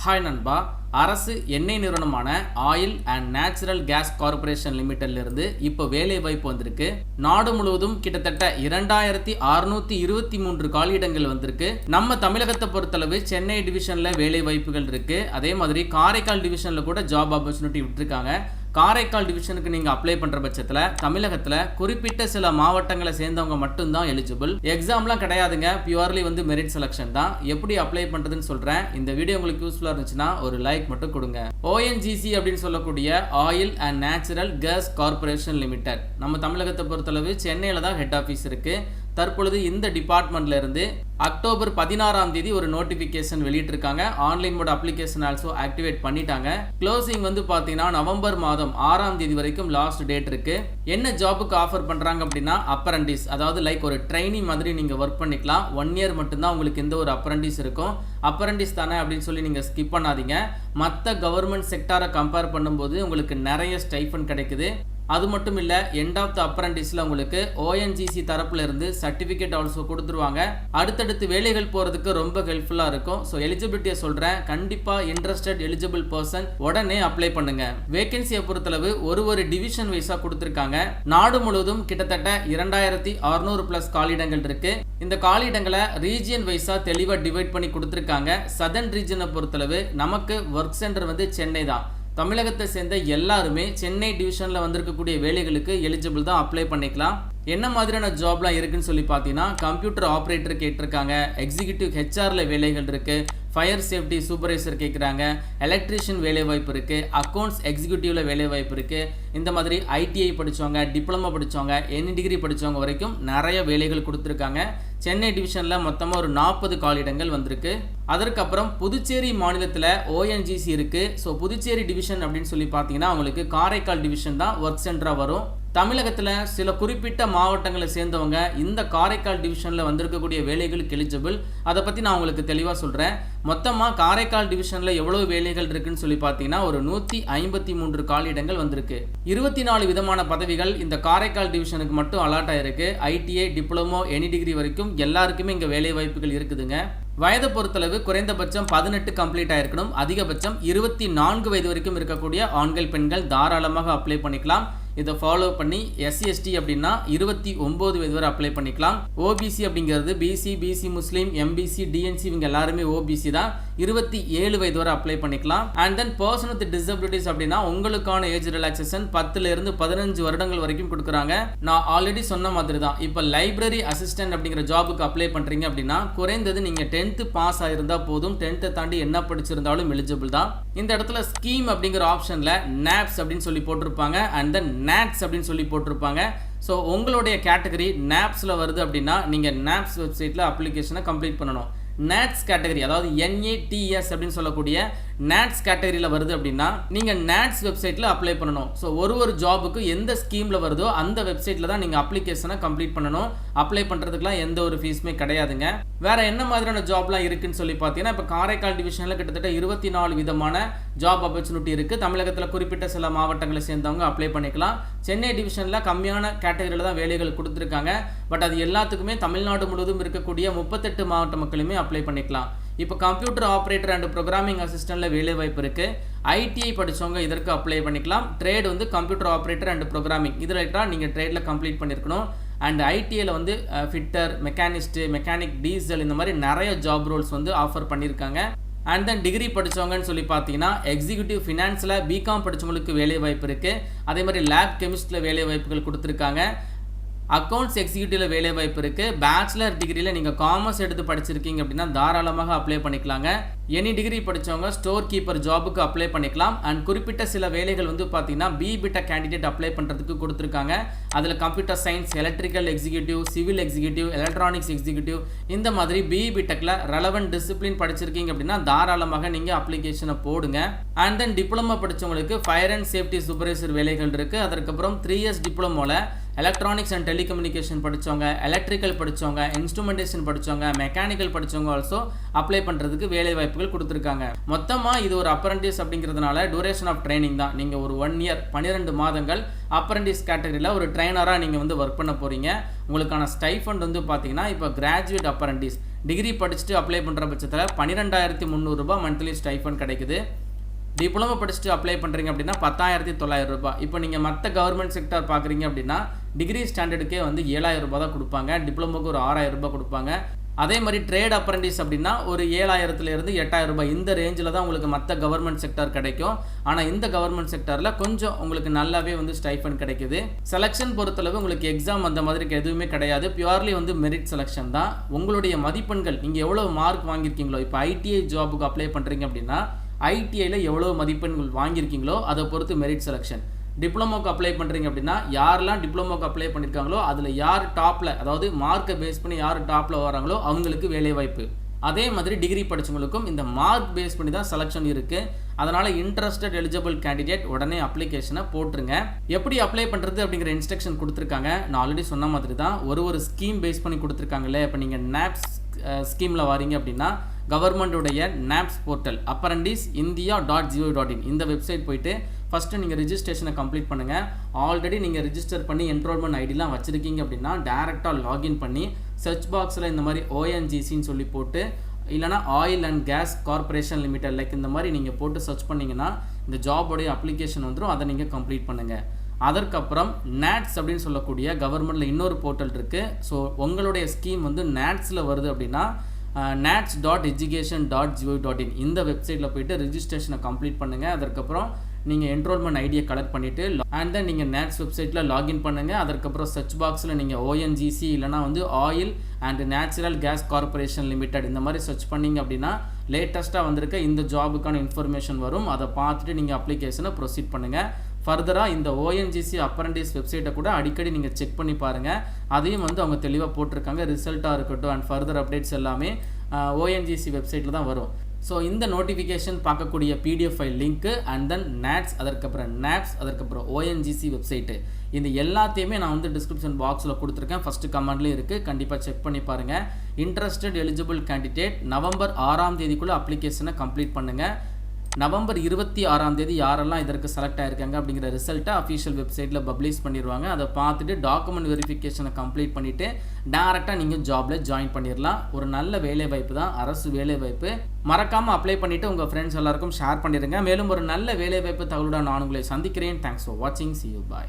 Hi நண்பா, அரசு எண்ணெய் நிறுவனமான oil and natural gas corporation லிமிடெட்லேருந்து இப்போ வேலை வாய்ப்பு வந்திருக்கு. நாடு முழுவதும் கிட்டத்தட்ட 2623 காலியிடங்கள் வந்திருக்கு. நம்ம தமிழகத்தை பொறுத்தளவு சென்னை டிவிஷனில் வேலை வாய்ப்புகள் இருக்கு. அதே மாதிரி காரைக்கால் டிவிஷனில் கூட ஜாப் ஆப்பர்ச்சுனிட்டி விட்டுருக்காங்க. காரைக்கால் டிவிஷனுக்கு நீங்கள் அப்ளை பண்ணுற பட்சத்தில் தமிழகத்தில் குறிப்பிட்ட சில மாவட்டங்களை சேர்ந்தவங்க மட்டும்தான் எலிஜிபிள். எக்ஸாம்லாம் கிடையாதுங்க, பியூர்லி மெரிட் செலக்ஷன் தான். எப்படி அப்ளை பண்ணுறதுன்னு சொல்கிறேன். இந்த வீடியோ உங்களுக்கு யூஸ்ஃபுல்லாக இருந்துச்சுன்னா ஒரு லைக் மட்டும் கொடுங்க. ஓஎன்ஜிசி அப்படின்னு சொல்லக்கூடிய oil and natural gas corporation limited நம்ம தமிழகத்தை பொறுத்தளவு சென்னையில் தான் ஹெட் ஆஃபீஸ் இருக்குது. தற்பொழுது இந்த டிபார்ட்மெண்ட்ல இருந்து அக்டோபர் 16ஆம் தேதி ஒரு நோட்டிபிகேஷன் வெளியிட்டிருக்காங்க. Online mode application also activate பண்ணிட்டாங்க. க்ளோசிங் பார்த்தீங்கன்னா நவம்பர் மாதம் 6ஆம் தேதி வரைக்கும் லாஸ்ட் டேட் இருக்கு. என்ன ஜாபுக்கு ஆஃபர் பண்றாங்க அப்படின்னா அப்ரண்டிஸ், அதாவது லைக் ஒரு ட்ரைனிங் மாதிரி நீங்க ஒர்க் பண்ணிக்கலாம். 1 இயர் மட்டும்தான் உங்களுக்கு எந்த ஒரு அப்ரண்டிஸ் இருக்கும். அப்ரண்டிஸ் தானே அப்படின்னு சொல்லி நீங்க ஸ்கிப் பண்ணாதீங்க. மற்ற கவர்மெண்ட் செக்டாரை கம்பேர் பண்ணும்போது உங்களுக்கு நிறைய ஸ்டைஃபன் கிடைக்குது. அது மட்டும் இல்லை, எண்ட் ஆஃப் த அப்ரண்டிஸில் உங்களுக்கு ஓஎன்ஜிசி தரப்புல இருந்து சர்டிஃபிகேட் ஆல்சோ கொடுத்துருவாங்க. அடுத்தடுத்து வேலைகள் போகிறதுக்கு ரொம்ப ஹெல்ப்ஃபுல்லாக இருக்கும். ஸோ எலிஜிபிலிட்டியை சொல்கிறேன், கண்டிப்பாக இன்ட்ரெஸ்டட் எலிஜிபிள் பர்சன் உடனே அப்ளை பண்ணுங்க. வேகன்சியை பொறுத்தளவு ஒரு டிவிஷன் வைஸாக கொடுத்துருக்காங்க. நாடு முழுவதும் கிட்டத்தட்ட 2600+ காலியிடங்கள் இருக்கு. இந்த காலியிடங்களை ரீஜியன் வைஸாக தெளிவாக டிவைட் பண்ணி கொடுத்துருக்காங்க. சதர்ன் ரீஜனை பொறுத்தளவு நமக்கு ஒர்க் சென்டர் சென்னை தான். தமிழகத்தை சேர்ந்த எல்லாருமே சென்னை டிவிஷனில் வந்திருக்கக்கூடிய வேலைகளுக்கு எலிஜிபிள் தான், அப்ளை பண்ணிக்கலாம். என்ன மாதிரியான ஜாப்லாம் இருக்குன்னு சொல்லி பார்த்தீங்கன்னா கம்ப்யூட்டர் ஆப்ரேட்டர் கேட்டிருக்காங்க, எக்ஸிக்யூட்டிவ் ஹெச்ஆரில் வேலைகள் இருக்குது, ஃபயர் சேஃப்டி சூப்பர்வைசர் கேட்குறாங்க, எலக்ட்ரிஷியன் வேலை வாய்ப்பு இருக்குது, அக்கௌண்ட்ஸ் எக்ஸிக்யூட்டிவில் வேலை வாய்ப்பு இருக்குது. இந்த மாதிரி ஐடிஐ படித்தவங்க, டிப்ளமோ படித்தவங்க, எனி டிகிரி படித்தவங்க வரைக்கும் நிறைய வேலைகள் கொடுத்துருக்காங்க. சென்னை டிவிஷனில் மொத்தமாக ஒரு 40 காலியிடங்கள் வந்திருக்கு. அதற்கப்புறம் புதுச்சேரி மாநிலத்தில் ஓஎன்ஜிசி இருக்குது. ஸோ புதுச்சேரி டிவிஷன் அப்படின்னு சொல்லி பார்த்தீங்கன்னா அவங்களுக்கு காரைக்கால் டிவிஷன் தான் ஒர்க் சென்டராக வரும். தமிழகத்தில் சில குறிப்பிட்ட மாவட்டங்களை சேர்ந்தவங்க இந்த காரைக்கால் டிவிஷனில் வந்திருக்கக்கூடிய வேலைகளுக்கு எலிஜிபிள். அதை பற்றி நான் உங்களுக்கு தெளிவாக சொல்கிறேன். மொத்தமாக காரைக்கால் டிவிஷனில் எவ்வளோ வேலைகள் இருக்குன்னு சொல்லி பார்த்தீங்கன்னா ஒரு 153 காலியிடங்கள் வந்திருக்கு. 24 விதமான பதவிகள் இந்த காரைக்கால் டிவிஷனுக்கு மட்டும் அலாட் ஆயிருக்கு. ஐடிஐ, டிப்ளமோ, எனி டிகிரி வரைக்கும் எல்லாருக்குமே இங்கே வேலை வாய்ப்புகள் இருக்குதுங்க. வயதை பொறுத்தளவு குறைந்தபட்சம் 18 கம்ப்ளீட் ஆயிருக்கணும். அதிகபட்சம் 24 வயது வரைக்கும் இருக்கக்கூடிய ஆண்கள் பெண்கள் தாராளமாக அப்ளை பண்ணிக்கலாம். இதை ஃபாலோ பண்ணி எஸ்சி/எஸ்டி அப்படின்னா 29 வயது வரை அப்ளை பண்ணிக்கலாம். ஓபிசி அப்படிங்கிறது பிசி முஸ்லீம், எம்பிசி, டிஎன்சி இவங்க எல்லாருமே ஓபிசி தான். 27 வயது வரை அப்ளை பண்ணிக்கலாம். And then person with disabilities அப்படின்னா உங்களுக்கான ஏஜ் ரிலாக்ஸேஷன் 10 இருந்து 15 வருடங்கள் வரைக்கும் கொடுக்குறாங்க. நான் ஆல்ரெடி சொன்ன மாதிரி தான், இப்போ லைப்ரரி அசிஸ்டன்ட் அப்படிங்கிற ஜாபுக்கு அப்ளை பண்றீங்க அப்படின்னா குறைந்தது நீங்க 10th பாஸ் ஆயிருந்தா போதும். 10th தாண்டி என்ன படிச்சிருந்தாலும் எலிஜிபிள் தான். இந்த இடத்துல ஸ்கீம் அப்படிங்கிற ஆப்ஷன்ல நாப்ஸ் அப்படின்னு சொல்லி போட்டிருப்பாங்க. அண்ட் தென் நாட்ஸ் அப்படின்னு சொல்லி போட்டிருப்பாங்க. ஸோ உங்களுடைய கேட்டகரி நாப்ஸில் வருது அப்படின்னா நீங்கள் நாப்ஸ் வெப்சைட்டில் அப்ளிகேஷனை கம்ப்ளீட் பண்ணணும். நாட்ஸ் கேட்டகரி, அதாவது NATS அப்படின்னு சொல்லக்கூடிய நாட்ஸ் கேட்டகரியில் வருது அப்படின்னா நீங்கள் நாட்ஸ் வெப்சைட்டில் அப்ளை பண்ணணும். ஸோ ஒரு ஜாபுக்கு எந்த ஸ்கீமில் வருதோ அந்த வெப்சைட்டில் தான் நீங்கள் அப்ளிகேஷனை கம்ப்ளீட் பண்ணணும். அப்ளை பண்ணுறதுக்குலாம் எந்த ஒரு ஃபீஸுமே கிடையாதுங்க. வேறு என்ன மாதிரியான ஜாப்லாம் இருக்குன்னு சொல்லி பார்த்தீங்கன்னா இப்போ காரைக்கால் டிவிஷனில் கிட்டத்தட்ட 24 விதமான ஜாப் ஆப்பர்ச்சுனிட்டி இருக்குது. தமிழகத்தில் குறிப்பிட்ட சில மாவட்டங்களை சேர்ந்தவங்க அப்ளை பண்ணிக்கலாம். சென்னை டிவிஷனில் கம்மியான கேட்டகரியில் தான் வேலைகள் கொடுத்துருக்காங்க. பட் அது எல்லாத்துக்குமே தமிழ்நாடு முழுவதும் இருக்கக்கூடிய 38 மாவட்ட மக்களுமே அப்ளை பண்ணிக்கலாம். இப்போ கம்ப்யூட்டர் ஆப்ரேட்டர் அண்ட் ப்ரோக்ராமிங் அசிஸ்டன்ட்டில் வேலை வாய்ப்பு இருக்குது. ஐடிஐ படித்தவங்க இதற்கு அப்ளை பண்ணிக்கலாம். Trade computer operator and programming இதில் நீங்கள் ட்ரேடில் கம்ப்ளீட் பண்ணியிருக்கணும். அண்ட் ஐடிஐயில் ஃபிட்டர், மெக்கானிஸ்ட்டு, மெக்கானிக், டீசல் இந்த மாதிரி நிறைய ஜாப் ரோல்ஸ் ஆஃபர் பண்ணியிருக்காங்க. அண்ட் தென் டிகிரி படித்தவங்கன்னு சொல்லி பார்த்தீங்கன்னா எக்ஸிக்யூட்டிவ் ஃபினான்ஸில் பிகாம் படித்தவங்களுக்கு வேலை வாய்ப்பு இருக்குது. அதே மாதிரி லேப் கெமிஸ்ட்ரியில் வேலை வாய்ப்புகள் கொடுத்துருக்காங்க. அக்கௌண்ட்ஸ் எக்ஸிக்யூட்டிவில் வேலை வாய்ப்பு இருக்குது. பேச்சுலர் டிகிரியில் நீங்கள் காமர்ஸ் எடுத்து படிச்சிருக்கீங்க அப்படின்னா தாராளமாக அப்ளை பண்ணிக்கலாங்க. எனி டிகிரி படித்தவங்க ஸ்டோர் கீப்பர் ஜாபுக்கு அப்ளை பண்ணிக்கலாம். அண்ட் குறிப்பிட்ட சில வேலைகள் பார்த்தீங்கன்னா பிபிடெக் கேண்டிடேட் அப்ளை பண்ணுறதுக்கு கொடுத்துருக்காங்க. அதில் computer science, electrical executive, civil executive, electronics executive இந்த மாதிரி பிபிடெக்கில் ரெலவென்ட் டிசிப்ளின் படிச்சிருக்கீங்க அப்படின்னா தாராளமாக நீங்கள் அப்ளிகேஷனை போடுங்க. அண்ட் தென் டிப்ளமோ படித்தவங்களுக்கு ஃபயர் அண்ட் சேஃப்டி சூப்பர்வைசர் வேலைகள் இருக்குது. அதற்கப்புறம் 3 இயர்ஸ் டிப்ளமோவில் எலக்ட்ரானிக்ஸ் அண்ட் டெலிகம்யூனிகேஷன் படித்தவங்க, எலக்ட்ரிக்கல் படித்தவங்க, இன்ஸ்ட்ருமெண்டேஷன் படித்தவங்க, மெக்கானிக்கல் படித்தவங்க ஆல்சோ அப்ளை பண்ணுறதுக்கு வேலை வாய்ப்புகள் கொடுத்துருக்காங்க. மொத்தமாக இது ஒரு அப்ரண்டிஸ் அப்படிங்கிறதுனால டூரேஷன் ஆஃப் ட்ரைனிங் தான். நீங்கள் ஒரு 1 இயர் 12 மாதங்கள் அப்ரண்டிஸ் கேட்டகரியில் ஒரு ட்ரைனராக நீங்கள் ஒர்க் பண்ண போகிறீங்க. உங்களுக்கான ஸ்டைஃபண்ட் பார்த்தீங்கன்னா இப்போ கிராஜுவேட் அப்ரண்டிஸ் டிகிரி படிச்சுட்டு அப்ளை பண்ணுற பட்சத்தில் 12,300 ரூபாய் மந்த்லி ஸ்டைஃபண்ட் கிடைக்குது. டிப்ளமோ படிச்சுட்டு அப்ளை பண்ணுறீங்க அப்படின்னா 10,900 ரூபாய். இப்போ நீங்கள் மற்ற கவர்மெண்ட் செக்டார் பார்க்குறீங்க அப்படின்னா டிகிரி ஸ்டாண்டர்டுக்கே வந்து 7,000 ரூபாய் தான் கொடுப்பாங்க. டிப்ளமோக்கு ஒரு 6,000 ரூபாய் கொடுப்பாங்க. அதே மாதிரி ட்ரேட் அப்ரண்டிஸ் அப்படின்னா ஒரு 7,000லேருந்து 8,000 ரூபாய் இந்த ரேஞ்சில் தான் உங்களுக்கு மற்ற கவர்மெண்ட் செக்டார் கிடைக்கும். ஆனால் இந்த கவர்மெண்ட் செக்டாரில் கொஞ்சம் உங்களுக்கு நல்லாவே வந்து ஸ்டைஃபண்ட் கிடைக்குது. செலெக்ஷன் பொறுத்தளவு உங்களுக்கு எக்ஸாம் அந்த மாதிரி எதுவுமே கிடையாது. பியூர்லி வந்து மெரிட் செலெக்ஷன் தான். உங்களுடைய மதிப்பெண்கள் நீங்கள் எவ்வளோ மார்க் வாங்கியிருக்கீங்களோ, இப்போ ஐடிஐ ஜாபுக்கு அப்ளை பண்ணுறீங்க அப்படின்னா ஐடிஐயில் எவ்வளோ மதிப்பெண்கள் வாங்கியிருக்கீங்களோ அதை பொறுத்து மெரிட் செலெக்ஷன். டிப்ளமோக்கு அப்ளை பண்ணுறீங்க அப்படின்னா யாரெல்லாம் டிப்ளமோக்கு அப்ளை பண்ணியிருக்காங்களோ அதில் யார் டாப்பில், அதாவது மார்க்கை பேஸ் பண்ணி யார் டாப்பில் வராங்களோ அவங்களுக்கு வேலைவாய்ப்பு. அதே மாதிரி டிகிரி படித்தவங்களுக்கும் இந்த மார்க் பேஸ் பண்ணி தான் செலெக்ஷன் இருக்குது. அதனால் இன்ட்ரெஸ்டட் எலிஜிபிள் கேண்டிடேட் உடனே அப்ளிகேஷனை போட்டுருங்க. எப்படி அப்ளை பண்ணுறது அப்படிங்கிற இன்ஸ்ட்ரக்ஷன் கொடுத்துருக்காங்க. நான் ஆல்ரெடி சொன்ன மாதிரி தான் ஒரு ஸ்கீம் பேஸ் பண்ணி கொடுத்துருக்காங்களே. இப்போ நீங்கள் நாப்ஸ் ஸ்கீமில் வாரீங்க அப்படின்னா கவர்மெண்ட்டுடைய நாப்ஸ் போர்ட்டல் apprentice.india.gov.in இந்த வெப்சைட் போயிட்டு ஃபஸ்ட்டு நீங்கள் ரிஜிஸ்ட்ரேஷனை கம்ப்ளீட் பண்ணுங்கள். ஆல்ரெடி நீங்கள் ரிஜிஸ்டர் பண்ணி என்ரோல்மெண்ட் ஐடிலாம் வச்சுருக்கீங்க அப்படின்னா டேரெக்டாக லாகின் பண்ணி சர்ச் பாக்ஸில் இந்த மாதிரி ONGCன்னு சொல்லி போட்டு, இல்லைனா oil and gas corporation limited like இந்த மாதிரி நீங்கள் போட்டு சர்ச் பண்ணிங்கன்னா இந்த ஜாபோடைய அப்ளிகேஷன் வந்துடும். அதை நீங்கள் கம்ப்ளீட் பண்ணுங்கள். அதற்கப்புறம் நாட்ஸ் அப்படின்னு சொல்லக்கூடிய கவர்மெண்ட்டில் இன்னொரு போர்ட்டல் இருக்குது. ஸோ உங்களுடைய ஸ்கீம் வந்து நாட்ஸில் வருது அப்படின்னா nats.education.gov.in இந்த வெப்சைட்டில் போய்ட்டு ரிஜிஸ்ட்ரேஷனை கம்ப்ளீட் பண்ணுங்கள். அதற்கப்புறம் நீங்கள் என்ரோல்மெண்ட் ஐடியை கலெக்ட் பண்ணிவிட்டு அண்ட் தென் நீங்கள் நாட்ஸ் வெப்சைட்டில் லாகின் பண்ணுங்கள். அதற்கப்புறம் சர்ச் பாக்ஸில் நீங்கள் ONGC இல்லைனா வந்து oil and natural gas corporation limited இந்த மாதிரி சர்ச் பண்ணிங்க அப்படின்னா லேட்டஸ்ட்டாக வந்திருக்க இந்த ஜாபுக்கான இன்ஃபர்மேஷன் வரும். அதை பார்த்துட்டு நீங்கள் அப்ளிகேஷனை ப்ரொசீட் பண்ணுங்கள். ஃபர்தராக இந்த ONGC அப்ரண்டிஸ் வெப்சைட்டை கூட அடிக்கடி நீங்கள் செக் பண்ணி பாருங்கள். அதையும் வந்து அவங்க தெளிவாக போட்டிருக்காங்க. ரிசல்ட்டாக இருக்கட்டும் அண்ட் ஃபர்தர் அப்டேட்ஸ் எல்லாமே ONGC வெப்சைட்டில் தான் வரும். ஸோ இந்த நோட்டிஃபிகேஷன் பார்க்கக்கூடிய PDF ஃபைல் லிங்க்கு அண்ட் தென் நாட்ஸ், அதற்கப்புறம் நாப்ஸ், அதற்கப்புறம் ONGC வெப்சைட்டு இந்த எல்லாத்தையுமே நான் வந்து டிஸ்கிரிப்ஷன் பாக்ஸில் கொடுத்துருக்கேன். ஃபஸ்ட்டு கமெண்ட்லேயும் இருக்குது. கண்டிப்பாக செக் பண்ணி பாருங்கள். இன்ட்ரெஸ்டட் எலிஜிபிள் கேண்டிடேட் நவம்பர் 6ஆம் தேதிக்குள்ளே அப்ளிகேஷனை கம்ப்ளீட் பண்ணுங்கள். நவம்பர் 26ஆம் தேதி யாரெல்லாம் இதற்கு செலக்ட் ஆகிருக்காங்க அப்படிங்கிற ரிசல்ட்டை அஃபிஷியல் வெப்சைட்டில் பப்ளிஷ் பண்ணிடுவாங்க. அதை பார்த்துட்டு டாக்குமெண்ட் வெரிஃபிகேஷனை கம்ப்ளீட் பண்ணிவிட்டு டேரெக்டாக நீங்கள் ஜாபில் ஜாயின் பண்ணிடலாம். ஒரு நல்ல வேலைவாய்ப்பு தான், அரசு வேலைவாய்ப்பு. மறக்காமல் அப்ளை பண்ணிவிட்டு உங்கள் ஃப்ரெண்ட்ஸ் எல்லாருக்கும் ஷேர் பண்ணிடுங்க. மேலும் ஒரு நல்ல வேலைவாய்ப்பு தகவலுடன் நான் உங்களை சந்திக்கிறேன். தேங்க்ஸ் ஃபார் வாட்சிங். See you. Bye.